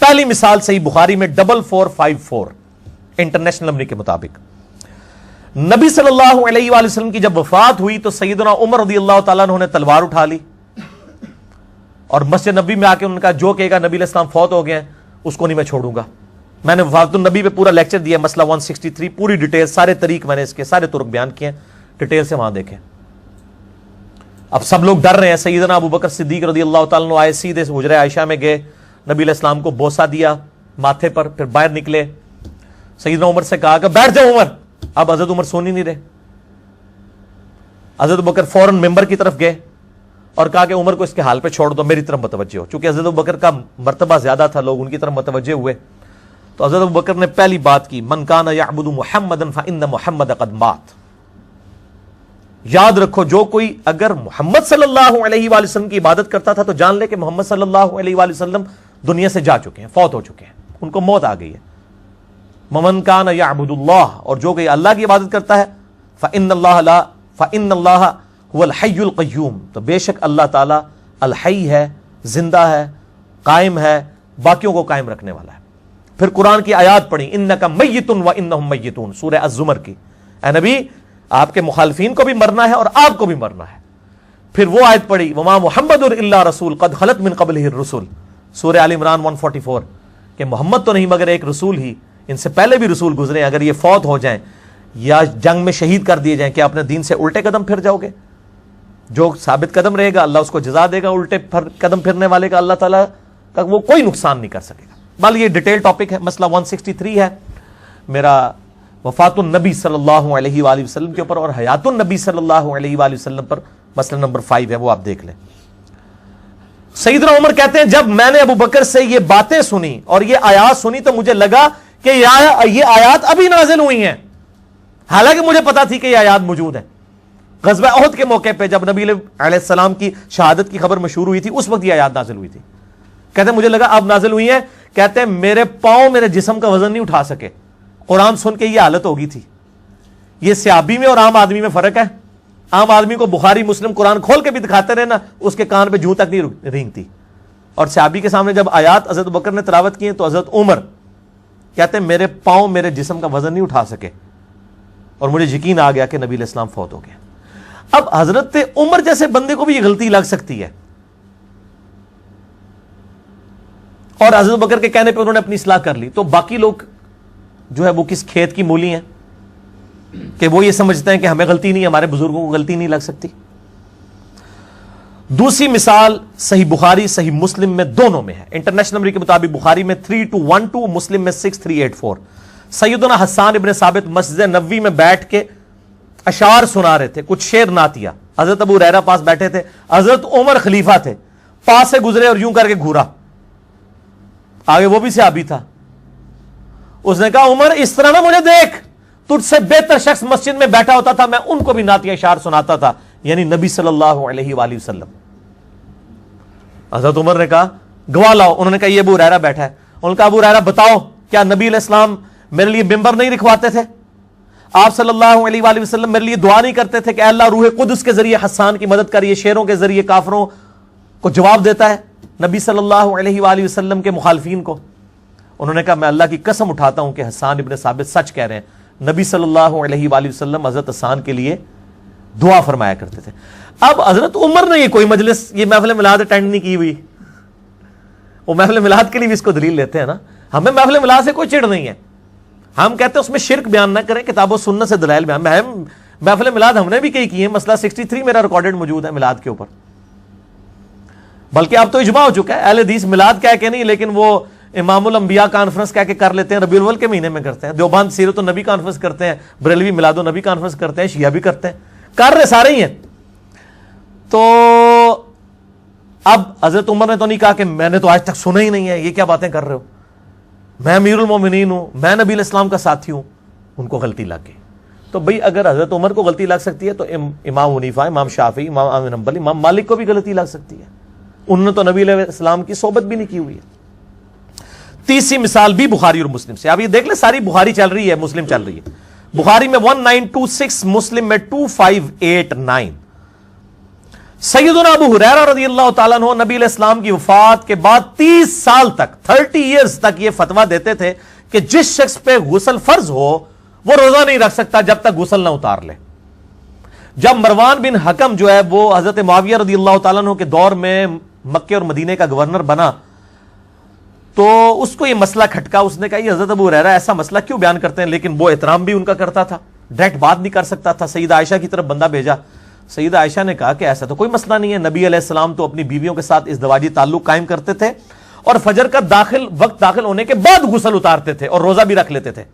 پہلی مثال صحیح بخاری میں 4454 انٹرنیشنل نمبر کے مطابق نبی صلی اللہ علیہ وآلہ وسلم کی جب وفات ہوئی تو سیدنا عمر رضی اللہ تعالیٰ عنہ نے تلوار اٹھا لی اور مسجد نبی میں آ کے انہوں نے کہا جو کہے گا نبی علیہ السلام فوت ہو گئے ہیں اس کو نہیں میں چھوڑوں گا. میں نے وفات النبی پہ پورا لیکچر دیا, مسئلہ 163 پوری ڈیٹیل, سارے طریق میں نے اس کے سارے طرق بیان کیے ہیں, ڈیٹیل سے وہاں دیکھیں. اب سب لوگ ڈر رہے ہیں. سیدنا ابو بکر صدیق رضی اللہ تعالیٰ عنہ آئے, سیدھے حجرہ عائشہ میں گئے, نبی علیہ السلام کو بوسہ دیا ماتھے پر, پھر باہر نکلے. سیدنا عمر سے کہا کہ بیٹھ جاؤ عمر. اب حضرت عمر سون ہی نہیں رہے. حضرت بکر فوراً ممبر کی طرف گئے اور کہا کہ عمر کو اس کے حال پہ چھوڑ دو, میری طرف متوجہ ہو. چونکہ حضرت بکر کا مرتبہ زیادہ تھا, لوگ ان کی طرف متوجہ ہوئے. تو حضرت بکر نے پہلی بات کی, من کان یعبد محمدا فإن محمد قد مات. یاد رکھو جو کوئی اگر محمد صلی اللہ علیہ وآلہ وسلم کی عبادت کرتا تھا تو جان لے کہ محمد صلی اللہ علیہ وآلہ وسلم دنیا سے جا چکے ہیں, فوت ہو چکے ہیں, ان کو موت آ گئی ہے. من کان یعبد اللہ, اور جو کوئی اللہ کی عبادت کرتا ہے, فإن اللہ هو الحی القیوم, تو بے شک اللہ تعالی الحی ہے, زندہ ہے, قائم ہے, باقیوں کو قائم رکھنے والا ہے. پھر قرآن کی آیات پڑھی, انک میت وانہم میتون, سورہ الزمر کی. اے نبی آپ کے مخالفین کو بھی مرنا ہے اور آپ کو بھی مرنا ہے. پھر وہ آیت پڑھی, وما محمد الا رسول قد خلت من قبلہ الرسل, سورہ آل عمران 144, کہ محمد تو نہیں مگر ایک رسول ہی, ان سے پہلے بھی رسول گزرے ہیں, اگر یہ فوت ہو جائیں یا جنگ میں شہید کر دیے جائیں کہ اپنے دین سے الٹے قدم پھر جاؤ گے؟ جو ثابت قدم رہے گا اللہ اس کو جزا دے گا, الٹے قدم پھرنے والے کا اللہ تعالیٰ کا وہ کوئی نقصان نہیں کر سکے گا. بل یہ ڈیٹیل ٹاپک ہے, مسئلہ 163 ہے میرا وفات النبی صلی اللہ علیہ وآلہ وسلم کے اوپر, اور حیات النبی صلی اللہ علیہ وآلہ وسلم پر مسئلہ نمبر 5 ہے, وہ آپ دیکھ لیں. سیدنا عمر کہتے ہیں جب میں نے ابو بکر سے یہ باتیں سنی اور یہ آیات سنی تو مجھے لگا کہ یہ آیات ابھی نازل ہوئی ہیں, حالانکہ مجھے پتا تھی کہ یہ آیات موجود ہیں. غزوہ احد کے موقع پہ جب نبی علیہ السلام کی شہادت کی خبر مشہور ہوئی تھی اس وقت یہ آیات نازل ہوئی تھی. کہتے ہیں مجھے لگا اب نازل ہوئی ہیں, کہتے ہیں میرے پاؤں میرے جسم کا وزن نہیں اٹھا سکے. قرآن سن کے یہ حالت ہو گئی تھی. یہ صحابی میں اور عام آدمی میں فرق ہے. عام آدمی کو بخاری مسلم قرآن کھول کے بھی دکھاتے رہے نا, اس کے کان پہ جوں تک نہیں رینگتی. اور صحابی کے سامنے جب آیات حضرت بکر نے تلاوت کی تو حضرت عمر کہتے ہیں میرے پاؤں میرے جسم کا وزن نہیں اٹھا سکے, اور مجھے یقین آ گیا کہ نبی علیہ السلام فوت ہو گئے. اب حضرت عمر جیسے بندے کو بھی یہ غلطی لگ سکتی ہے, اور حضرت بکر کے کہنے پہ انہوں نے اپنی اصلاح کر لی. تو باقی لوگ جو ہے وہ کس کھیت کی مولی ہیں کہ وہ یہ سمجھتے ہیں کہ ہمیں غلطی نہیں, ہمارے بزرگوں کو غلطی نہیں لگ سکتی. دوسری مثال صحیح بخاری صحیح مسلم میں دونوں میں ہے. انٹرنیشنل نمبر کے مطابق بخاری میں 3212, مسلم میں 6384. سیدنا حسان ابن ثابت مسجد نبوی میں بیٹھ کے اشعار سنا رہے تھے, کچھ شعر نعتیہ. حضرت ابو ہریرہ پاس بیٹھے تھے, حضرت عمر خلیفہ تھے, پاس سے گزرے اور یوں کر کے گھورا. آگے وہ بھی صحابی تھا, اس نے کہا عمر اس طرح نہ مجھے دیکھ, تجھ سے بہتر شخص مسجد میں بیٹھا ہوتا تھا, میں ان کو بھی نعتیہ اشعار سناتا تھا, یعنی نبی صلی اللہ علیہ وآلہ وسلم. حضرت عمر نے کہا گواہ لاؤ. انہوں نے کہا یہ ابو ہریرہ بیٹھا ہے. انہوں نے کہا ابو ہریرہ بتاؤ کیا نبی علیہ السلام میرے لیے ممبر نہیں رکھواتے تھے؟ آپ صلی اللہ علیہ وآلہ وسلم میرے لیے دعا نہیں کرتے تھے کہ اے اللہ روح قدس کے ذریعے حسان کی مدد کریے, شیروں کے ذریعے کافروں کو جواب دیتا ہے نبی صلی اللہ علیہ وآلہ وسلم کے مخالفین کو. انہوں نے کہا میں اللہ کی قسم اٹھاتا ہوں کہ حسان ابن ثابت سچ کہہ رہے ہیں, نبی صلی اللہ علیہ وآلہ وسلم حضرت حسان کے لیے دعا فرمایا کرتے تھے. اب حضرت عمر نے یہ کوئی مجلس, یہ محفل میلاد اٹینڈ نہیں کی ہوئی. وہ محفل میلاد کے لیے بھی اس کو دلیل لیتے ہیں نا, ہمیں محفل میلاد سے کوئی چڑ نہیں ہے. ہم کہتے ہیں اس میں شرک بیان نہ کریں, کتاب و سنت سے دلائل بیان. محفل میلاد ہم نے بھی کئی کی ہیں, مسئلہ 63 میرا ریکارڈڈ موجود ہے میلاد کے اوپر. بلکہ اب تو اجماع ہو چکا ہے, اہل حدیث میلاد کہہ کے نہیں لیکن وہ امام الانبیاء کانفرنس کہہ کے کر لیتے ہیں, ربیع الاول کے مہینے میں کرتے ہیں. دیوبند سیرت النبی کانفرنس کرتے ہیں, بریلوی میلاد النبی کانفرنس کرتے ہیں, شیعہ بھی کرتے ہیں, کر رہے سارے ہی ہیں. تو اب حضرت عمر نے تو نہیں کہا کہ میں نے تو آج تک سنا ہی نہیں ہے, یہ کیا باتیں کر رہے ہو, میں امیر المومنین ہوں, میں نبی علیہ السلام کا ساتھی ہوں. ان کو غلطی لگ گئی. تو بھئی اگر حضرت عمر کو غلطی لگ سکتی ہے تو امام حنیفہ, امام شافعی, امام احمد بن حنبل, امام مالک کو بھی غلطی لگ سکتی ہے. انہوں نے تو نبی علیہ السلام کی صحبت بھی نہیں کی ہوئی ہے. تیسری مثال بھی بخاری اور مسلم سے. اب یہ دیکھ لیں ساری بخاری چل رہی ہے, مسلم چل رہی ہے. بخاری میں 1926, مسلم میں 2589. سیدنا ابو ہریرہ رضی اللہ تعالیٰ عنہ نبی علیہ السلام کی وفات کے بعد 30 سال تک 30 ایئرز تک یہ فتویٰ دیتے تھے کہ جس شخص پہ غسل فرض ہو وہ روزہ نہیں رکھ سکتا جب تک غسل نہ اتار لے. جب مروان بن حکم جو ہے وہ حضرت معاویہ رضی اللہ تعالیٰ عنہ کے دور میں مکے اور مدینے کا گورنر بنا تو اس کو یہ مسئلہ کھٹکا. اس نے کہا یہ حضرت ابو ہریرہ ایسا مسئلہ کیوں بیان کرتے ہیں, لیکن وہ احترام بھی ان کا کرتا تھا, ڈائریکٹ بات نہیں کر سکتا تھا. سیدہ عائشہ کی طرف بندہ بھیجا. سیدہ عائشہ نے کہا کہ ایسا تو کوئی مسئلہ نہیں ہے, نبی علیہ السلام تو اپنی بیویوں کے ساتھ ازدواجی تعلق قائم کرتے تھے اور فجر کا وقت داخل ہونے کے بعد غسل اتارتے تھے اور روزہ بھی رکھ لیتے تھے.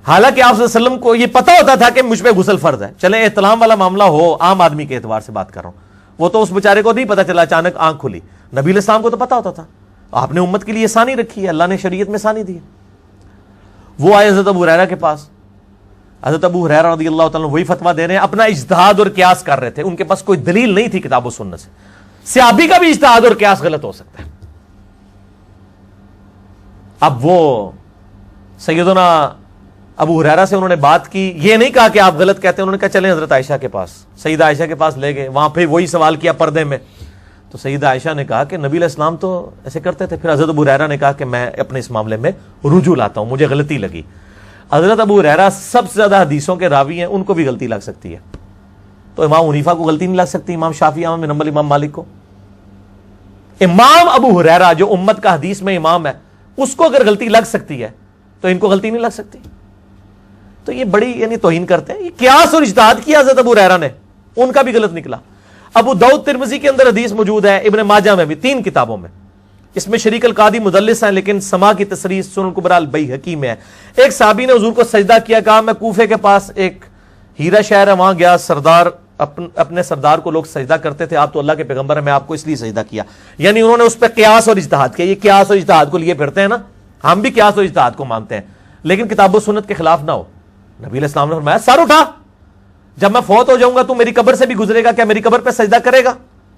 حالانکہ آپ صلی اللہ علیہ وسلم کو یہ پتا ہوتا تھا کہ مجھ پہ غسل فرض ہے. چلیں احتلام والا معاملہ ہو, عام آدمی کے اعتبار سے بات کر رہا ہوں, وہ تو اس بیچارے کو نہیں پتا چلا, اچانک آنکھ کھلی. نبی علیہ السلام کو تو پتا ہوتا تھا. آپ نے امت کے لیے آسانی رکھی ہے, اللہ نے شریعت میں آسانی دی ہے. وہ آئے حضرت ابو ہریرہ کے پاس. حضرت ابو ہریرہ رضی اللہ تعالیٰ وہی فتویٰ دے رہے ہیں, اپنا اجتہاد اور قیاس کر رہے تھے. ان کے پاس کوئی دلیل نہیں تھی کتاب و سنت سے. صحابی کا بھی اجتہاد اور قیاس غلط ہو سکتا ہے. اب وہ سیدنا ابو ہریرہ سے انہوں نے بات کی, یہ نہیں کہا کہ آپ غلط کہتے ہیں, انہوں نے کہا چلیں حضرت عائشہ کے پاس. سیدہ عائشہ کے پاس لے گئے, وہاں پہ وہی سوال کیا پردے میں. تو سیدہ عائشہ نے کہا کہ نبی علیہ السلام تو ایسے کرتے تھے. پھر حضرت ابو ہریرہ نے کہا کہ میں اپنے اس معاملے میں رجوع لاتا ہوں, مجھے غلطی لگی. حضرت ابو ہریرہ سب سے زیادہ حدیثوں کے راوی ہیں, ان کو بھی غلطی لگ سکتی ہے. تو امام حنیفہ کو غلطی نہیں لگ سکتی, امام شافعی, امام بن حنبل, امام مالک کو. امام ابو ہریرہ جو امت کا حدیث میں امام ہے, اس کو اگر غلطی لگ سکتی ہے تو ان کو غلطی نہیں لگ سکتی. تو یہ بڑی یعنی توہین کرتے ہیں. یہ قیاس اور اجتہاد کیا حضرت ابو ہریرہ نے, ان کا بھی غلط نکلا. ابو داؤد ترمذی کے اندر حدیث موجود ہے, ابن ماجہ میں بھی, 3 کتابوں میں. اس میں شریک القادی مدلس ہیں, لیکن سما کی تصریح سنن کبریٰ البیہقی میں ہے. ایک صحابی نے حضور کو سجدہ کیا, کہا میں کوفے کے پاس ایک ہیرا شہر ہے وہاں گیا, سردار اپنے سردار کو لوگ سجدہ کرتے تھے, آپ تو اللہ کے پیغمبر ہیں, میں آپ کو اس لیے سجدہ کیا. یعنی انہوں نے اس پہ قیاس اور اجتہاد کیا. یہ قیاس اور اجتہاد کو لیے پھرتے ہیں نا, ہم بھی قیاس اور اجتہاد کو مانتے ہیں, لیکن کتاب و سنت کے خلاف نہ ہو. نبی علیہ السلام نے فرمایا سر اٹھا, جب میں فوت ہو جاؤں گا تو میری قبر سے بھی گزرے گا, کیا میری قبر پہ سجدہ کرے گا؟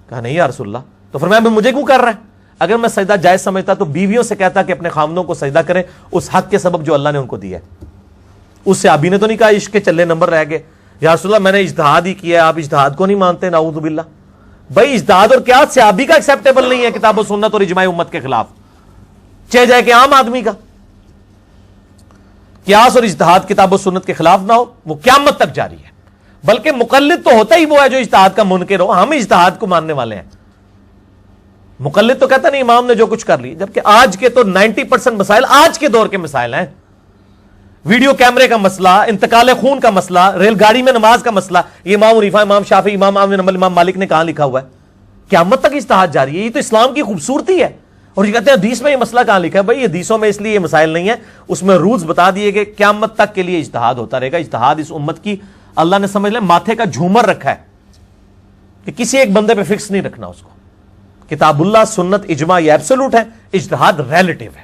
کہا نہیں یا رسول اللہ. تو فرمایا مجھے کیوں کر رہا ہے؟ اگر میں سجدہ جائز سمجھتا تو بیویوں سے کہتا کہ اپنے خامدوں کو سجدہ کریں اس حق کے سبب جو اللہ نے ان کو دیا ہے. اس صحابی نے تو نہیں کہا عشق کے چلے نمبر رہ گئے, یا رسول اللہ میں نے اجتہاد ہی کیا ہے, آپ اجتہاد کو نہیں مانتے, نعوذ باللہ. بھائی اجتہاد اور قیاس صحابی کا ایکسیپٹیبل نہیں ہے کتاب و سنت اور اجماع امت کے خلاف, چاہے جائے کہ عام آدمی کا. قیاس اور اجتہاد کتاب و سنت کے خلاف نہ ہو, وہ قیامت تک جاری ہے. بلکہ مقلد تو ہوتا ہی وہ ہے جو اجتہاد کا منکر ہو, ہم اجتہاد کو ماننے والے ہیں. مقلد تو کہتا نہیں امام نے جو کچھ کر لی, جبکہ آج کے تو 90% مسائل آج کے دور کے مسائل ہیں. ویڈیو کیمرے کا مسئلہ, انتقال خون کا مسئلہ, ریل گاڑی میں نماز کا مسئلہ, یہ امام حنیفہ, امام شافعی, امام احمد بن حنبل, امام مالک نے کہاں لکھا ہوا ہے؟ قیامت تک اجتہاد جاری ہے. یہ تو اسلام کی خوبصورتی ہے. اور یہ کہتے ہیں حدیث میں یہ مسئلہ کہاں لکھا ہے؟ بھائی حدیثوں میں اس لیے یہ مسائل نہیں ہے, اس میں رولز بتا دیے کہ قیامت تک کے لیے اجتہاد ہوتا رہے گا. اجتہاد اس امت کی اللہ نے سمجھ لیں ماتھے کا جھومر رکھا ہے کہ کسی ایک بندے پہ فکس نہیں رکھنا اس کو. کتاب اللہ, سنت, اجماع یہ ایبسولوٹ ہے, اجتہاد ریلیٹیو ہے.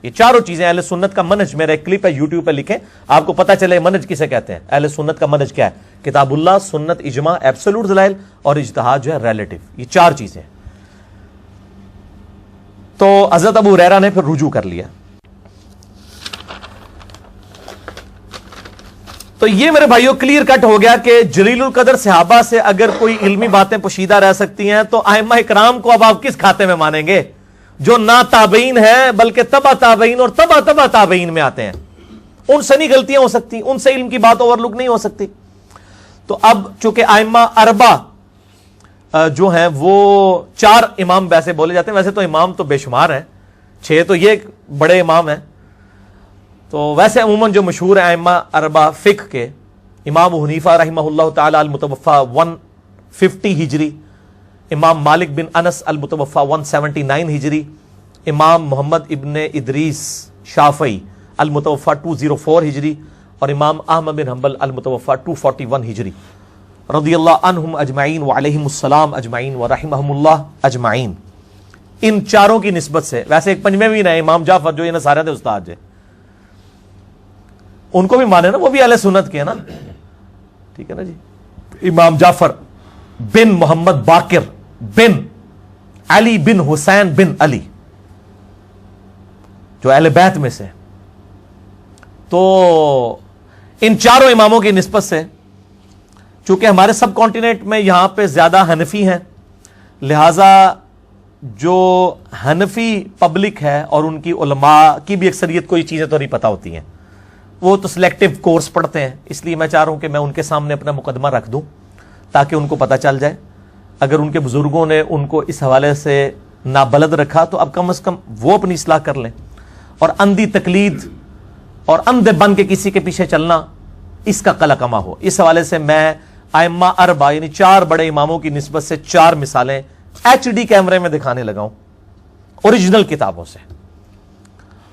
یہ چاروں چیزیں اہل سنت کا منہج, میرا ایک کلپ ہے یوٹیوب پہ, لکھیں آپ کو پتا چلے منہج کسے کہتے ہیں. اہل سنت کا منہج کیا ہے؟ کتاب اللہ, سنت, اجماع, ایبسولوٹ دلائل اور اجتہاد جو ہے ریلیٹیو. یہ 4 چیزیں. تو حضرت ابو ہریرہ نے پھر رجوع کر لیا. تو یہ میرے بھائیوں کلیئر کٹ ہو گیا کہ جلیل القدر صحابہ سے اگر کوئی علمی باتیں پوشیدہ رہ سکتی ہیں تو ائمہ اکرام کو اب آپ کس کھاتے میں مانیں گے جو نہ تابعین ہیں بلکہ تبع تابعین اور تبع تابعین میں آتے ہیں. ان سے نہیں غلطیاں ہو سکتی, ان سے علم کی بات اوور لک نہیں ہو سکتی. تو اب چونکہ ائمہ اربعہ جو ہیں وہ 4 امام ویسے بولے جاتے ہیں, ویسے تو امام تو بے شمار ہیں, 6 تو یہ بڑے امام ہیں. تو ویسے عموماً جو مشہور ہیں ائمہ اربعہ فقہ کے, امام ابو حنیفہ رحمہ اللہ تعالی المتوفی 150 ہجری, امام مالک بن انس المتوفی 179 ہجری, امام محمد ابن ادریس شافعی المتوفی 204 ہجری اور امام احمد بن حنبل المتوفی 241 ہجری رضی اللہ عنہم اجمعین وعلیہم السلام اجمعین ورحمہم اللہ اجمعین. ان چاروں کی نسبت سے ویسے ایک پنجویں بھی نہ امام جعفر جو یہ نصاریہ دے استاد جو ان کو بھی مانے نا, وہ بھی اہل سنت کے ہیں نا, ٹھیک ہے نا جی. امام جعفر بن محمد باقر بن علی بن حسین بن علی جو اہل بیت میں سے. تو ان چاروں اماموں کی نسبت سے چونکہ ہمارے سب کانٹیننٹ میں یہاں پہ زیادہ حنفی ہیں، لہذا جو حنفی پبلک ہے اور ان کی علماء کی بھی اکثریت کو یہ چیزیں تو نہیں پتہ ہوتی ہیں، وہ تو سلیکٹیو کورس پڑھتے ہیں، اس لیے میں چاہ رہا ہوں کہ میں ان کے سامنے اپنا مقدمہ رکھ دوں تاکہ ان کو پتہ چل جائے. اگر ان کے بزرگوں نے ان کو اس حوالے سے نابلد رکھا تو اب کم از کم وہ اپنی اصلاح کر لیں، اور اندھی تقلید اور اندھے بن کے کسی کے پیچھے چلنا اس کا قلع کما ہو. اس حوالے سے میں ائمہ اربعہ یعنی 4 بڑے اماموں کی نسبت سے 4 مثالیں ایچ ڈی کیمرے میں دکھانے لگا ہوں اوریجنل کتابوں سے.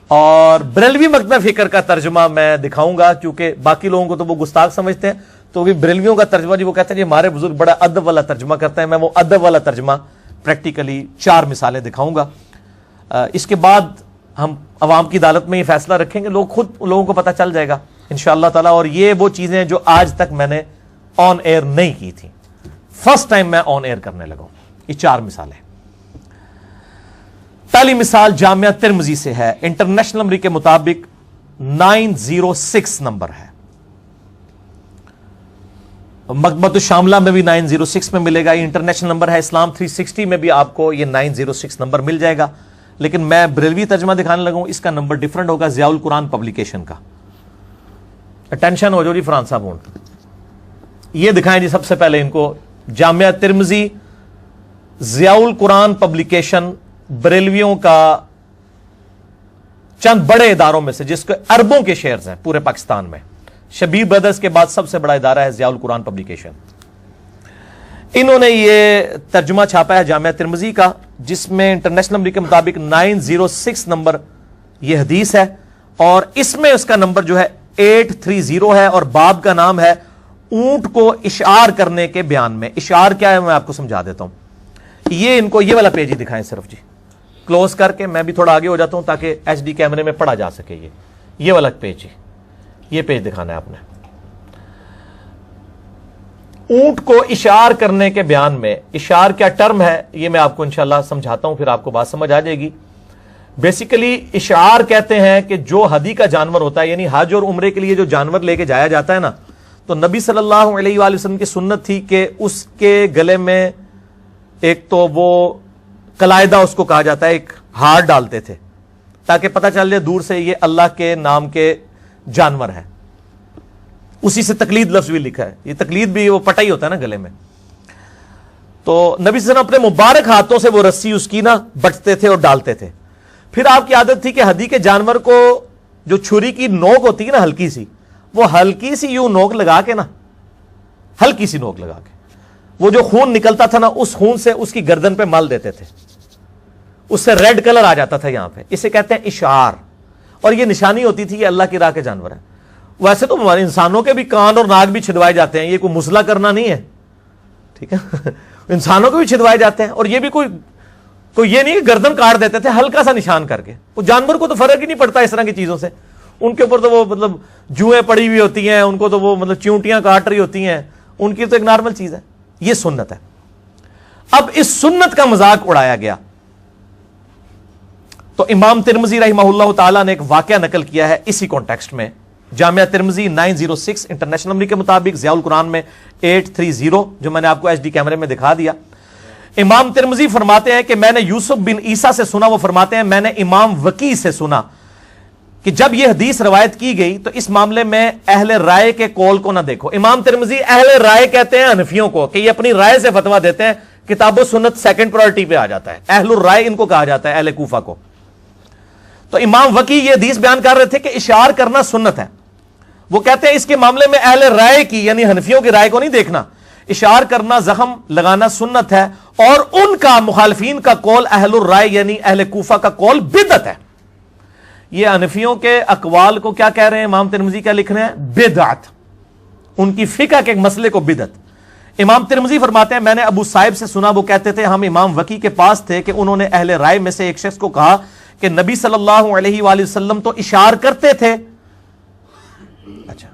اور بریلوی مکتبہ فکر کا ترجمہ میں دکھاؤں گا، کیونکہ باقی لوگوں کو تو وہ گستاخ سمجھتے ہیں، تو بھی بریلویوں کا ترجمہ جی وہ کہتے ہیں جی ہمارے بزرگ بڑا ادب والا ترجمہ کرتے ہیں. میں وہ ادب والا ترجمہ پریکٹیکلی 4 مثالیں دکھاؤں گا. اس کے بعد ہم عوام کی عدالت میں یہ فیصلہ رکھیں گے، لوگوں کو پتہ چل جائے گا انشاءاللہ تعالی. اور یہ وہ چیزیں جو آج تک میں نے آن ایئر نہیں کی تھی، فرسٹ ٹائم میں آن ایئر کرنے لگا ہوں. یہ 4 مثالیں. پہلی مثال جامعہ ترمذی سے ہے، انٹرنیشنل نمبر کے مطابق 906 نمبر ہے. مکتبۃ الشاملہ میں بھی 906 میں ملے گا. یہ انٹرنیشنل نمبر ہے. اسلام 360 میں بھی آپ کو یہ 906 نمبر مل جائے گا. لیکن میں بریلوی ترجمہ دکھانے لگا ہوں، اس کا نمبر ڈیفرنٹ ہوگا، ضیاء القرآن پبلیکیشن کا. اٹینشن ہو جو جی فرحان صاحب. یہ دکھائیں جی سب سے پہلے ان کو جامعہ ترمذی ضیاء القرآن پبلیکیشن، بریلویوں کا چند بڑے اداروں میں سے، جس کے اربوں کے شیئرز ہیں پورے پاکستان میں. شبیر بردرز کے بعد سب سے بڑا ادارہ ہے ضیاء القرآن پبلیکیشن. انہوں نے یہ ترجمہ چھاپا ہے جامعہ ترمذی کا، جس میں انٹرنیشنل نمبر کے مطابق 906 نمبر یہ حدیث ہے، اور اس میں اس کا نمبر جو ہے 830 ہے، اور باب کا نام ہے اونٹ کو اشعار کرنے کے بیان میں. اشعار کیا ہے میں آپ کو سمجھا دیتا ہوں. یہ ان کو یہ والا پیج ہی دکھائیں صرف جی، کلوز کر کے. میں بھی تھوڑا آگے ہو جاتا ہوں تاکہ ایچ ڈی کیمرے میں پڑھا جا سکے. یہ والا پیج جی، یہ پیج دکھانا ہے آپ نے. اونٹ کو اشعار کرنے کے بیان میں. اشعار کیا ٹرم ہے یہ میں آپ کو انشاءاللہ سمجھاتا ہوں، پھر آپ کو بات سمجھ آ جائے گی. بیسیکلی اشعار کہتے ہیں کہ جو ہدی کا جانور ہوتا ہے، یعنی حج اور عمرے کے لیے جو جانور لے کے جایا جاتا ہے نا، تو نبی صلی اللہ علیہ وآلہ وسلم کی سنت تھی کہ اس کے گلے میں ایک تو وہ قلائدہ اس کو کہا جاتا ہے، ایک ہار ڈالتے تھے تاکہ پتہ چل جائے دور سے یہ اللہ کے نام کے جانور ہے. اسی سے تقلید لفظ بھی لکھا ہے. یہ تقلید بھی وہ پٹا ہی ہوتا ہے نا گلے میں. تو نبی صلی اللہ علیہ وسلم اپنے مبارک ہاتھوں سے وہ رسی اس کی نا بٹتے تھے اور ڈالتے تھے. پھر آپ کی عادت تھی کہ ہدی کے جانور کو جو چھری کی نوک ہوتی ہے نا ہلکی سی، وہ ہلکی سی یوں نوک لگا کے نا، ہلکی سی نوک لگا کے وہ جو خون نکلتا تھا نا، اس خون سے اس کی گردن پہ مل دیتے تھے. اس سے ریڈ کلر آ جاتا تھا یہاں پہ. اسے کہتے ہیں اشعار، اور یہ نشانی ہوتی تھی کہ اللہ کی راہ کے جانور ہے. ویسے تو ہمارے انسانوں کے بھی کان اور ناک بھی چھدوائے جاتے ہیں، یہ کوئی مسئلہ کرنا نہیں ہے، ٹھیک ہے. انسانوں کے بھی چھدوائے جاتے ہیں، اور یہ بھی کوئی یہ نہیں کہ گردن کاٹ دیتے تھے ہلکا سا نشان کر کے. وہ جانور کو تو فرق ہی نہیں پڑتا اس طرح کی چیزوں سے. ان کے اوپر تو وہ مطلب جوئیں پڑی ہوئی ہوتی ہیں، ان کو تو وہ مطلب چیونٹیاں کاٹ رہی ہوتی ہیں، ان کی تو ایک نارمل چیز ہے. یہ سنت ہے. اب اس سنت کا مذاق اڑایا گیا تو امام ترمذی رحمہ اللہ تعالی نے ایک واقعہ نقل کیا ہے اسی کانٹیکسٹ میں. جامعہ ترمذی 906 انٹرنیشنل نمبر کے مطابق، ضیاء القرآن میں 830 جو میں نے آپ کو ایچ ڈی کیمرے میں دکھا دیا. امام ترمذی فرماتے ہیں کہ میں نے یوسف بن عیسیٰ سے سنا، وہ فرماتے ہیں میں نے امام وکی سے سنا کہ جب یہ حدیث روایت کی گئی تو اس معاملے میں اہل رائے کے قول کو نہ دیکھو. امام ترمذی اہل رائے کہتے ہیں حنفیوں کو، کہ یہ اپنی رائے سے فتویٰ دیتے ہیں. کتاب و سنت سیکنڈ پرائرٹی پہ آ جاتا ہے. اہل الرائے ان کو کہا جاتا ہے، اہل کوفہ کو. تو امام وکی یہ حدیث بیان کر رہے تھے کہ اشعار کرنا سنت ہے. وہ کہتے ہیں اس کے معاملے میں اہل رائے کی یعنی حنفیوں کی رائے کو نہیں دیکھنا. اشعار کرنا، زخم لگانا سنت ہے، اور ان کا مخالفین کا قول اہل الرائے یعنی اہل کوفہ کا قول بدعت ہے. یہ حنفیوں کے اقوال کو کیا کہہ رہے ہیں امام ترمذی کیا لکھ رہے ہیں؟ بدعت. ان کی فقہ کے ایک مسئلے کو بدعت. امام ترمذی فرماتے ہیں میں نے ابو صائب سے سنا، وہ کہتے تھے ہم امام وکی کے پاس تھے کہ انہوں نے اہل رائے میں سے ایک شخص کو کہا کہ نبی صلی اللہ علیہ وآلہ وسلم تو اشعار کرتے تھے. اچھا،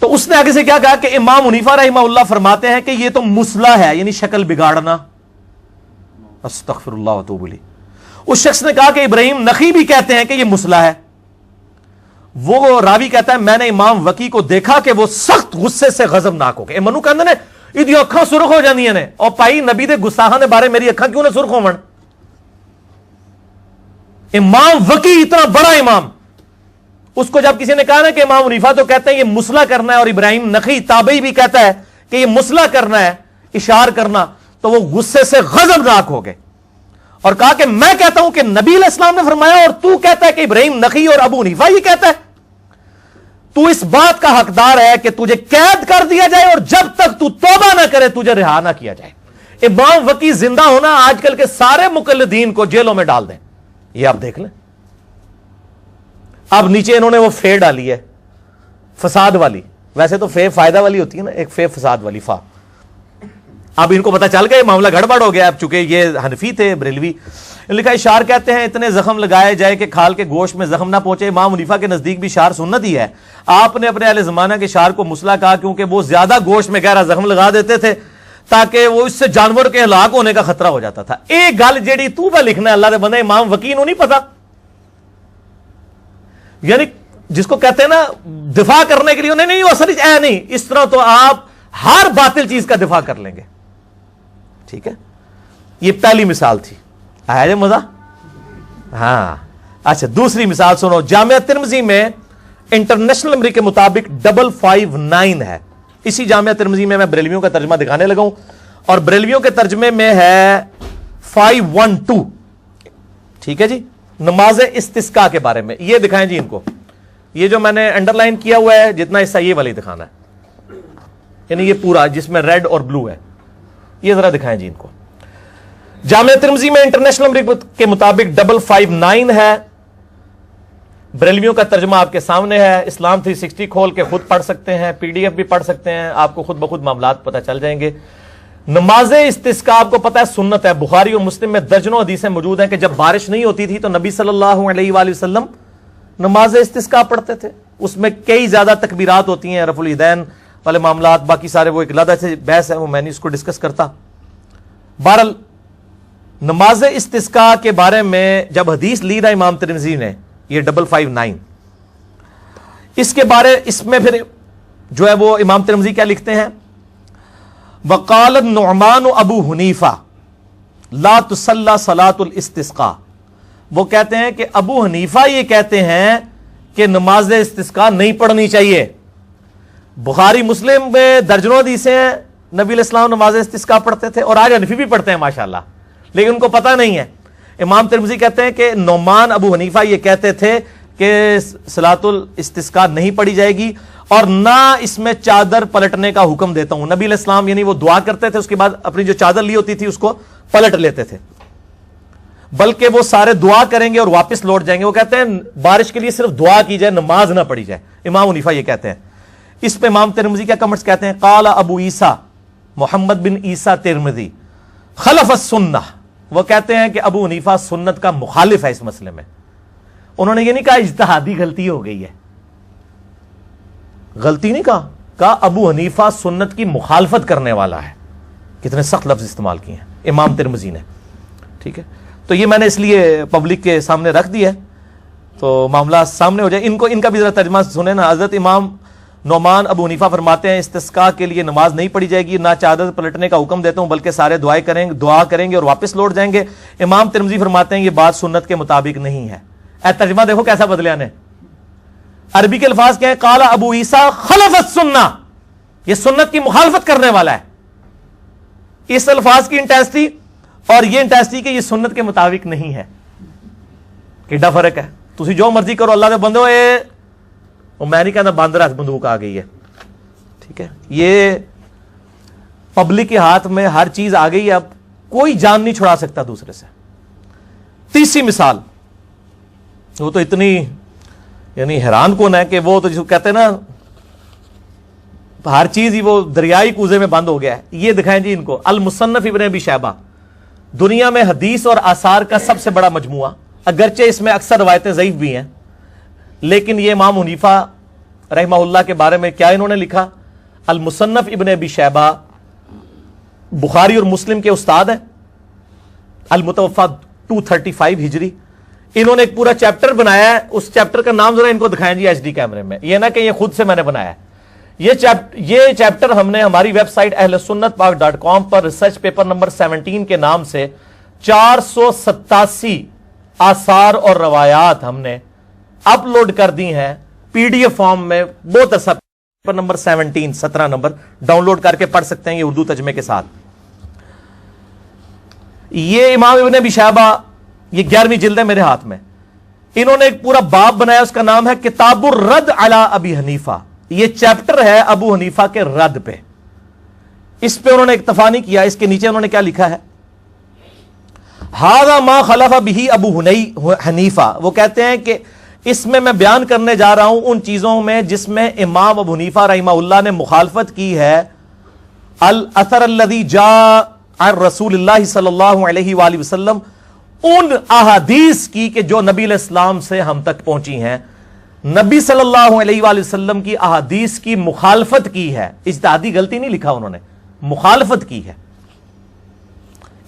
تو اس نے آگے سے کیا کہا کہ امام حنیفہ رحمہ اللہ فرماتے ہیں کہ یہ تو مسلح ہے، یعنی شکل بگاڑنا. استغفر اللہ واتوب الیہ. اس شخص نے کہا کہ ابراہیم نخعی بھی کہتے ہیں کہ یہ مسلح ہے. وہ راوی کہتا ہے میں نے امام وکی کو دیکھا کہ وہ سخت غصے سے غضبناک ہو گئے. منو کہندے نے ایدی اکھاں سرخ ہو جاندیاں نے, اور پائی نبی دے گستاخاں دے بارے میری اکھاں کیوں نہ سرخ ہون؟ امام وکی اتنا بڑا امام, اس کو جب کسی نے کہا نا کہ امام حنیفہ تو کہتے ہیں یہ مسلح کرنا ہے, اور ابراہیم نخعی تابعی بھی کہتا ہے کہ یہ مسلح کرنا ہے, اشار کرنا, تو وہ غصے سے غضبناک ہو گئے اور کہا کہ میں کہتا ہوں کہ نبی علیہ السلام نے فرمایا, اور تو کہتا ہے کہ ابراہیم نخعی اور ابو حنیفہ یہ کہتا ہے. تو اس بات کا حقدار ہے کہ تجھے قید کر دیا جائے, اور جب تک تو توبہ نہ کرے تجھے رہا نہ کیا جائے. امام وکی زندہ ہونا آج کل کے سارے مقلدین کو جیلوں میں ڈال دیں. یہ آپ دیکھ لیں. اب نیچے انہوں نے وہ فے ڈالی ہے, فساد والی. ویسے تو فے فائدہ والی ہوتی ہے نا, ایک فے فساد والی فا. اب ان کو پتا چل گیا معاملہ گڑبڑ ہو گیا. اب چونکہ یہ حنفی تھے بریلوی, لکھا اشار کہتے ہیں اتنے زخم لگائے جائے کہ کھال کے گوشت میں زخم نہ پہنچے. امام حنیفہ کے نزدیک بھی اشار سنت ہی ہے. آپ نے اپنے اہل زمانہ کے اشار کو مسلح کہا کیونکہ وہ زیادہ گوشت میں گہرا زخم لگا دیتے تھے تاکہ وہ اس سے جانور کے ہلاک ہونے کا خطرہ ہو جاتا تھا. ایک گل جیڑی تو پہ لکھنا ہے اللہ دے بندے, امام وکی نو نہیں پتا. یعنی جس کو کہتے ہیں نا دفاع کرنے کے لیے, نہیں وہ اصل اے نہیں, اس طرح تو آپ ہر باطل چیز کا دفاع کر لیں گے. ٹھیک ہے, یہ پہلی مثال تھی. آیا جے مزہ؟ ہاں اچھا, دوسری مثال سنو. جامعہ ترمذی میں انٹرنیشنل نمبر کے مطابق 559 ہے. اسی جامعہ ترمذی میں بریلویوں کا ترجمہ دکھانے لگا ہوں, اور بریلویوں کے ترجمے میں ہے 512. ٹھیک ہے جی, نماز استسقاء کے بارے میں. یہ دکھائیں جی ان کو, یہ جو میں نے انڈر لائن کیا ہوا ہے جتنا حصہ یہ والی دکھانا ہے, یعنی یہ پورا جس میں ریڈ اور بلو ہے, یہ ذرا دکھائیں جی ان کو. جامعہ ترمذی میں انٹرنیشنل نمبر کے مطابق 559 ہے. بریلویوں کا ترجمہ آپ کے سامنے ہے. اسلام 360 کھول کے خود پڑھ سکتے ہیں, پی ڈی ایف بھی پڑھ سکتے ہیں, آپ کو خود بخود معاملات پتہ چل جائیں گے. نماز استسقاء آپ کو پتہ ہے سنت ہے. بخاری اور مسلم میں درجنوں حدیثیں موجود ہیں کہ جب بارش نہیں ہوتی تھی تو نبی صلی اللہ علیہ وآلہ وسلم نماز استسقاء پڑھتے تھے. اس میں کئی زیادہ تکبیرات ہوتی ہیں, رفع الیدین والے معاملات, باقی سارے وہ ایک علیحدہ سے بحث ہے, وہ میں نہیں اس کو ڈسکس کرتا. بہرحال نماز استسقاء کے بارے میں جب حدیث لی نا امام ترمذی نے, یہ 559, اس کے بارے اس میں پھر جو ہے وہ امام ترمذی کیا لکھتے ہیں, وقال النعمان ابو حنیفہ لا تصلی صلاۃ الاستسقاء. وہ کہتے ہیں کہ ابو حنیفہ یہ کہتے ہیں کہ نماز استسقاء نہیں پڑھنی چاہیے. بخاری مسلم میں درجنوں حدیثیں ہیں نبی علیہ السلام نماز استسقاء پڑھتے تھے, اور آج حنفی بھی پڑھتے ہیں ماشاءاللہ, لیکن ان کو پتہ نہیں ہے. امام ترمذی کہتے ہیں کہ نعمان ابو حنیفہ یہ کہتے تھے کہ صلاۃ الاستسقاء نہیں پڑھی جائے گی, اور نہ اس میں چادر پلٹنے کا حکم دیتا ہوں. نبی علیہ السلام یعنی وہ دعا کرتے تھے, اس کے بعد اپنی جو چادر لی ہوتی تھی اس کو پلٹ لیتے تھے, بلکہ وہ سارے دعا کریں گے اور واپس لوٹ جائیں گے. وہ کہتے ہیں بارش کے لیے صرف دعا کی جائے, نماز نہ پڑھی جائے. امام حنیفہ یہ کہتے ہیں. اس پہ امام ترمذی کیا کمنٹس کہتے ہیں, قال ابو عیسیٰ محمد بن عیسیٰ ترمذی خلف السنہ. وہ کہتے ہیں کہ ابو حنیفہ سنت کا مخالف ہے اس مسئلے میں. انہوں نے یہ نہیں کہا اجتہادی غلطی ہو گئی ہے, غلطی نہیں کہا ابو حنیفہ سنت کی مخالفت کرنے والا ہے. کتنے سخت لفظ استعمال کیے ہیں امام ترمذی نے. ٹھیک ہے, تو یہ میں نے اس لیے پبلک کے سامنے رکھ دیا ہے تو معاملہ سامنے ہو جائے. ان کا بھی ذرا ترجمہ سنیں نا. حضرت امام نعمان ابو حنیفہ فرماتے ہیں استسقاء کے لیے نماز نہیں پڑھی جائے گی, نہ چادر پلٹنے کا حکم دیتا ہوں, بلکہ سارے دعا کریں گے اور واپس لوٹ جائیں گے. امام ترمذی فرماتے ہیں یہ بات سنت کے مطابق نہیں ہے. اے ترجمہ دیکھو کیسا بدلیا نے. عربی کے الفاظ کیا ہے, قال ابو عیسیٰ خلف السنہ, یہ سنت کی مخالفت کرنے والا ہے. اس الفاظ کی انٹینسٹی اور یہ انٹینسٹی کہ یہ سنت کے مطابق نہیں ہے, کیڈا فرق ہے. تسی جو مرضی کرو, اللہ دے بندو, میں نہیں کہنا باندر ہاتھ بندوق آ گئی ہے. ٹھیک ہے, یہ پبلک کے ہاتھ میں ہر چیز آ گئی ہے, اب کوئی جان نہیں چھڑا سکتا دوسرے سے. تیسری مثال, وہ تو اتنی یعنی حیران کون ہے کہ وہ تو جس کو کہتے ہیں نا ہر چیز ہی وہ دریائی کوزے میں بند ہو گیا ہے. یہ دکھائیں جی ان کو, المصنف ابن ابی شیبہ, دنیا میں حدیث اور آثار کا سب سے بڑا مجموعہ, اگرچہ اس میں اکثر روایتیں ضعیف بھی ہیں, لیکن یہ امام حنیفہ رحمہ اللہ کے بارے میں کیا انہوں نے لکھا. المصنف ابن ابی شیبہ بخاری اور مسلم کے استاد ہیں, المتوفا 235 ہجری. انہوں نے ایک پورا چیپٹر بنایا ہے, اس چیپٹر کا نام ذرا ان کو دکھائیں جی ایچ ڈی کیمرے میں, یہ نہ کہ یہ خود سے میں نے بنایا ہے. یہ چیپٹر ہم نے ہماری ویب سائٹ ahlsunnatpak.com پر ریسرچ پیپر نمبر 17 کے نام سے 487 آثار اور روایات ہم نے اپلوڈ کر دی ہیں پی ڈی ایف فارم میں. بہت اچھا paper number 17 number download کر کے پڑھ سکتے ہیں یہ اردو ترجمے کے ساتھ. یہ امام ابن ابی شیبہ, یہ 11ویں جلد ہے میرے ہاتھ میں. انہوں نے ایک پورا باب بنایا, اس کا نام ہے کتاب الرد علی ابی حنیفہ. یہ چیپٹر ہے ابو حنیفہ کے رد پہ. اس پہ انہوں نے اکتفا نہیں کیا, اس کے نیچے انہوں نے کیا لکھا ہے, ھذا ما خلف به ابو حنیفہ. وہ کہتے ہیں کہ اس میں بیان کرنے جا رہا ہوں ان چیزوں میں جس میں امام ابو حنیفہ رحمہ اللہ نے مخالفت کی ہے. الاثر الذی جاء عن رسول اللہ صلی اللہ علیہ وآلہ وسلم, ان احادیث کی کہ جو نبی علیہ السلام سے ہم تک پہنچی ہیں. نبی صلی اللہ علیہ وآلہ وسلم کی احادیث کی مخالفت کی ہے. اجتہادی غلطی نہیں لکھا انہوں نے, مخالفت کی ہے.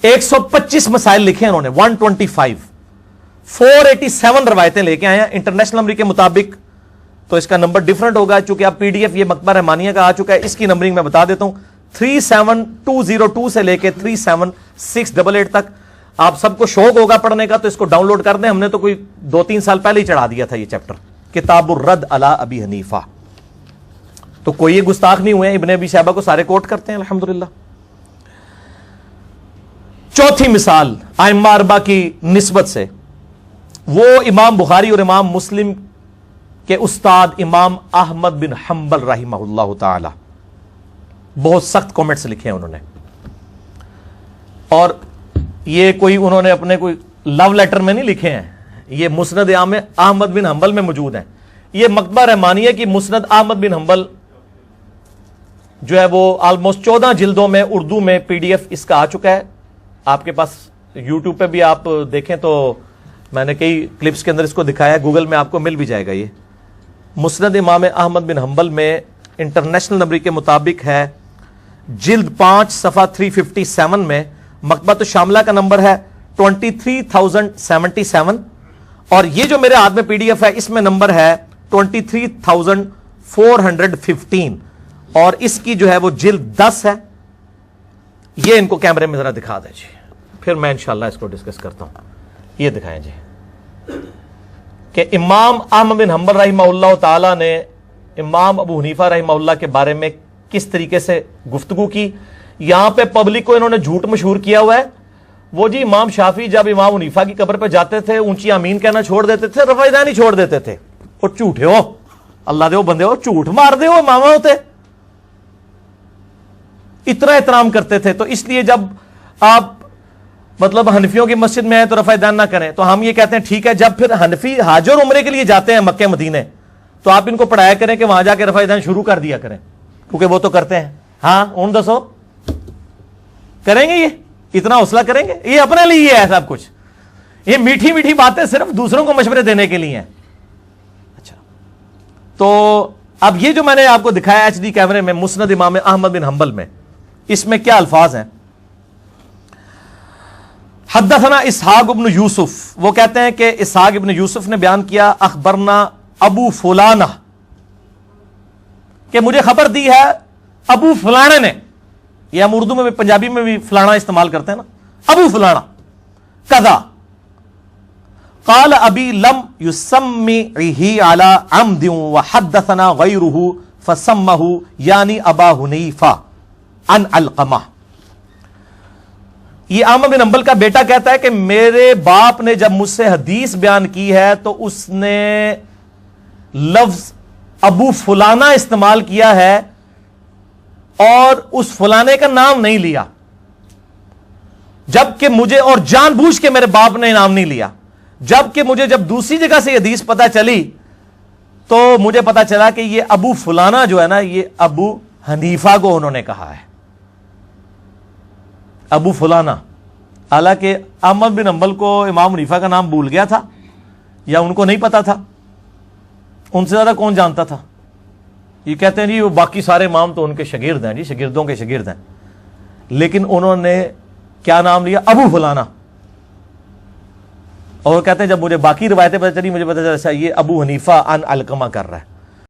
125 مسائل لکھے انہوں نے, 125 487 روایتیں لے کے آئے ہیں انٹرنیشنل نمبر کے مطابق. تو اس کا نمبر ڈیفرنٹ ہوگا چونکہ اب پی ڈی ایف یہ مکتبہ رحمانیہ کا آ چکا ہے. اس کی نمبرنگ میں بتا دیتا ہوں, 37202 سے لے کے 37688 تک. آپ سب کو شوق ہوگا پڑھنے کا تو اس کو ڈاؤن لوڈ کر دیں. ہم نے تو کوئی 2-3 سال پہلے ہی چڑھا دیا تھا یہ چیپٹر کتاب الرد علی ابی حنیفہ. تو کوئی یہ گستاخ نہیں ہوئے, ابن ابی شیبہ کو سارے کوٹ کرتے ہیں الحمدللہ. چوتھی مثال ائمہ اربعہ کی نسبت سے, وہ امام بخاری اور امام مسلم کے استاد امام احمد بن حنبل رحمہ اللہ تعالی. بہت سخت کامنٹس لکھے ہیں انہوں نے, اور یہ کوئی انہوں نے اپنے کوئی لو لیٹر میں نہیں لکھے ہیں, یہ مسند احمد بن حنبل میں موجود ہیں. یہ مکتبہ رحمانیہ کی مسند احمد بن حنبل جو ہے وہ آلموسٹ 14 جلدوں میں اردو میں پی ڈی ایف اس کا آ چکا ہے. آپ کے پاس یوٹیوب پہ بھی آپ دیکھیں تو میں نے کئی کلپس کے اندر اس کو دکھایا ہے, گوگل میں آپ کو مل بھی جائے گا. یہ مسند امام احمد بن حنبل میں انٹرنیشنل نمبر کے مطابق ہے, جلد 5 صفحہ 357 میں. مکتبۃ الشاملہ کا نمبر ہے 23077, اور یہ جو میرے ہاتھ میں پی ڈی ایف ہے اس میں نمبر ہے 23415, اور اس کی جو ہے وہ جلد 10 ہے. یہ ان کو کیمرے میں ذرا دکھا دیں جی, پھر میں انشاءاللہ اس کو ڈسکس کرتا ہوں. یہ دکھائیں جی کہ امام احمد بن حنبل رحمہ اللہ تعالی نے امام ابو حنیفہ رحمہ اللہ کے بارے میں کس طریقے سے گفتگو کی. یہاں پہ پبلک کو انہوں نے جھوٹ مشہور کیا ہوا ہے. وہ جی امام شافعی جب امام حنیفہ کی قبر پہ جاتے تھے اونچی آمین کہنا چھوڑ دیتے تھے, رفع دانی چھوڑ دیتے تھے. اور جھوٹے ہو, اللہ دے ہو بندے ہو, جھوٹ مار دے ہو, ماما ہوتے اتنا احترام کرتے تھے. تو اس لیے جب آپ مطلب حنفیوں کی مسجد میں آئے تو رفع دان نہ کریں. تو ہم یہ کہتے ہیں ٹھیک ہے, جب پھر حنفی حج اور عمرے کے لیے جاتے ہیں مکہ مدینے تو آپ ان کو پڑھایا کریں کہ وہاں جا کے رفع دان شروع کر دیا کریں, کیونکہ وہ تو کرتے ہیں. ہاں ان دسو کریں گے, یہ اتنا حوصلہ کریں گے؟ یہ اپنے لیے ہے سب کچھ, یہ میٹھی میٹھی باتیں صرف دوسروں کو مشورے دینے کے لیے ہیں. اچھا, تو اب یہ جو میں نے آپ کو دکھایا ایچ ڈی کیمرے میں مسند امام احمد بن حنبل میں, اس میں کیا الفاظ ہیں. حدثنا اسحاق ابن یوسف, وہ کہتے ہیں کہ اسحاق ابن یوسف نے بیان کیا اخبرنا ابو فلانہ, کہ مجھے خبر دی ہے ابو فلانے نے. یہ ہم اردو میں بھی پنجابی میں بھی فلانا استعمال کرتے ہیں نا, ابو فلانا کذا قال ابی لم یسمعہ علی عمد وحدثنا غیرہ فسمہ یعنی ابا حنیفہ عن علقمہ. یہ احمد بن حنبل کا بیٹا کہتا ہے کہ میرے باپ نے جب مجھ سے حدیث بیان کی ہے تو اس نے لفظ ابو فلانا استعمال کیا ہے اور اس فلانے کا نام نہیں لیا, جبکہ مجھے, اور جان بوجھ کے میرے باپ نے نام نہیں لیا, جبکہ مجھے جب دوسری جگہ سے یہ حدیث پتہ چلی تو مجھے پتا چلا کہ یہ ابو فلانا جو ہے نا یہ ابو حنیفہ کو انہوں نے کہا ہے, ابو فلانا. حالانکہ احمد بن حنبل کو امام حنیفہ کا نام بھول گیا تھا یا ان کو نہیں پتا تھا, ان سے زیادہ کون جانتا تھا. یہ کہتے ہیں جی وہ باقی سارے امام تو ان کے شاگرد ہیں, جی شاگردوں کے شاگرد ہیں, لیکن انہوں نے کیا نام لیا, ابو فلانا. اور وہ کہتے ہیں جب مجھے باقی روایتیں پتہ چلی مجھے پتہ چلا اچھا یہ ابو حنیفہ ان علقمہ کر رہا ہے.